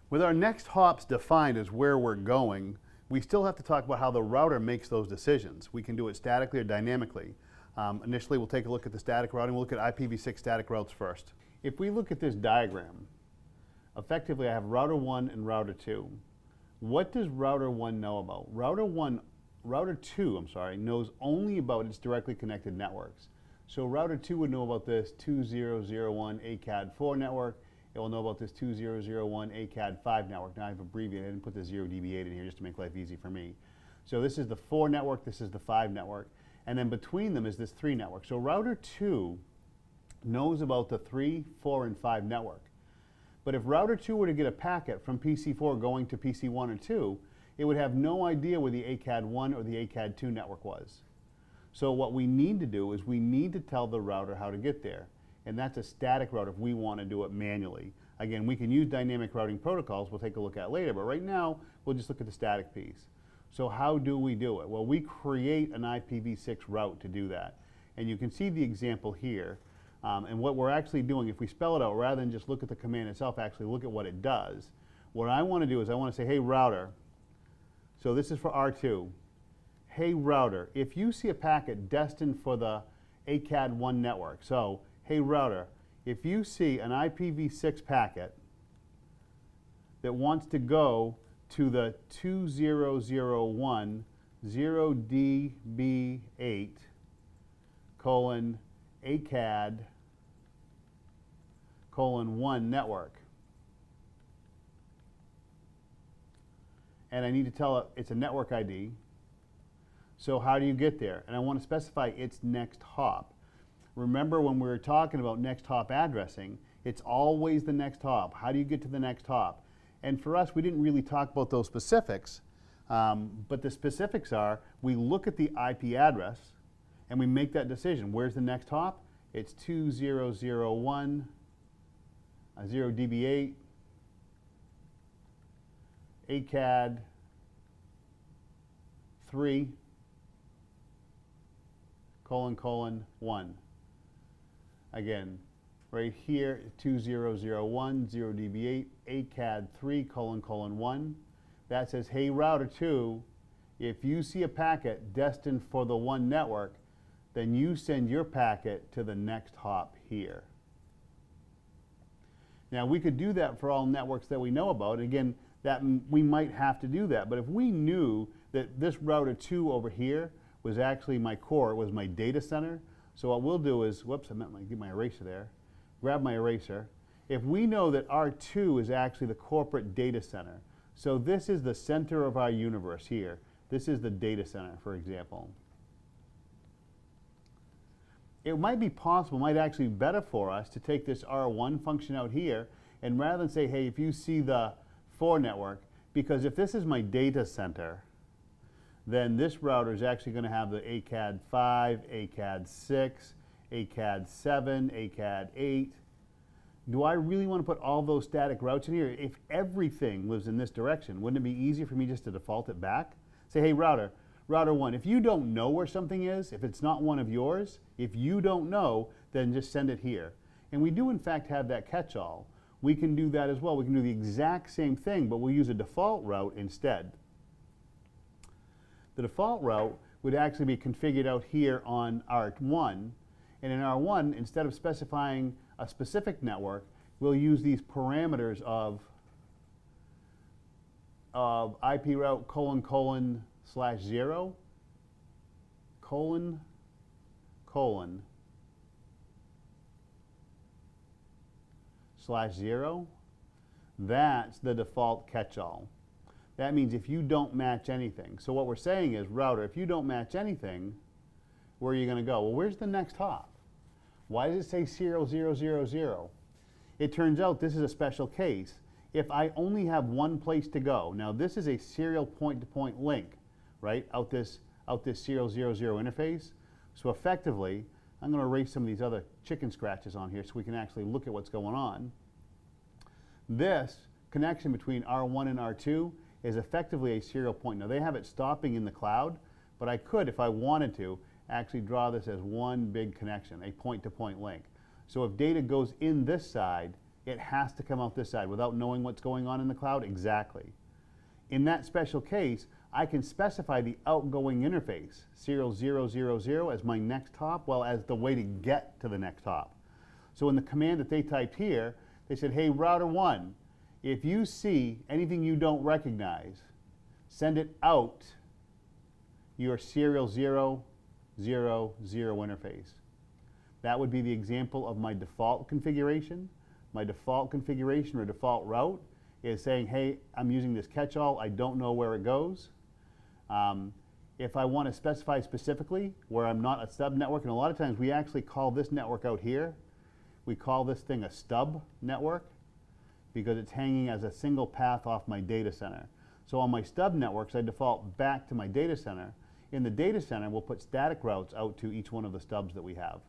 With our next hops defined as where we're going, we still have to talk about how the router makes those decisions. We can do it statically or dynamically. Initially, we'll take a look at the static routing. We'll look at IPv6 static routes first. If we look at this diagram, effectively I have router 1 and router 2. What does router 1 know about? Router 2 knows only about its directly connected networks. So router 2 would know about this 2001 ACAD4 network. It will know about this 2001 ACAD5 network. Now I've abbreviated and put the 0db8 in here just to make life easy for me. So this is the 4 network, this is the 5 network, and then between them is this 3 network. So router 2 knows about the 3, 4, and 5 network. But if router 2 were to get a packet from PC4 going to PC1 or 2, it would have no idea where the ACAD1 or the ACAD2 network was. So what we need to do is we need to tell the router how to get there. And that's a static route if we want to do it manually. Again, we can use dynamic routing protocols we'll take a look at later, but right now we'll just look at the static piece. So how do we do it? Well, we create an IPv6 route to do that. And you can see the example here. And what we're actually doing, if we spell it out, rather than just look at the command itself, actually look at what it does. What I want to do is I want to say, hey router, so this is for R2. Hey router, if you see a packet destined for the ACAD1 network, so hey router, if you see an IPv6 packet that wants to go to the 2001 0db8 colon ACAD colon 1 network, and I need to tell it it's a network ID. So how do you get there? And I want to specify its next hop. Remember when we were talking about next hop addressing, it's always the next hop. How do you get to the next hop? And for us, we didn't really talk about those specifics, but the specifics are we look at the IP address and we make that decision. Where's the next hop? It's 2001 0db8 ACAD 3 colon 1. Again, right here, 2001 0db8 ACAD 3 colon 1. That says, hey router 2, if you see a packet destined for the 1 network, then you send your packet to the next hop here. Now we could do that for all networks that we know about. Again, that we might have to do that, but if we knew that this router 2 over here was actually my core, it was my data center, so what we'll do is, whoops, I meant to get my eraser there, grab my eraser. If we know that R2 is actually the corporate data center, so this is the center of our universe here, this is the data center, for example. It might be possible, might actually be better for us to take this R1 function out here, and rather than say, hey, if you see the 4 network, because if this is my data center, then this router is actually going to have the ACAD 5, ACAD 6, ACAD 7, ACAD 8. Do I really want to put all those static routes in here? If everything lives in this direction, wouldn't it be easier for me just to default it back? Say, hey router 1, if you don't know where something is, if it's not one of yours, if you don't know, then just send it here. And we do in fact have that catch-all. We can do that as well. We can do the exact same thing, but we'll use a default route instead. The default route would actually be configured out here on R1, and in R1, instead of specifying a specific network, we'll use these parameters of IP route colon /0 colon /0. That's the default catch-all. That means if you don't match anything. So what we're saying is, router, if you don't match anything, where are you going to go? Well, where's the next hop? Why does it say 0, It turns out this is a special case. If I only have one place to go, now this is a serial point-to-point link, right, out this 0, interface. So effectively, I'm going to erase some of these other chicken scratches on here so we can actually look at what's going on. This connection between R1 and R2 is effectively a serial point. Now they have it stopping in the cloud, but I could, if I wanted to, actually draw this as one big connection, a point-to-point link. So if data goes in this side, it has to come out this side without knowing what's going on in the cloud? Exactly. In that special case, I can specify the outgoing interface, serial 000 as my next hop, well, as the way to get to the next hop. So in the command that they typed here, they said, hey, router 1, if you see anything you don't recognize, send it out your serial 000 interface. That would be the example of my default configuration. My default configuration or default route is saying, hey, I'm using this catch-all, I don't know where it goes. If I want to specify specifically where I'm not a stub network, and a lot of times we actually call this network out here, we call this thing a stub network because it's hanging as a single path off my data center. So on my stub networks, I default back to my data center. In the data center, we'll put static routes out to each one of the stubs that we have.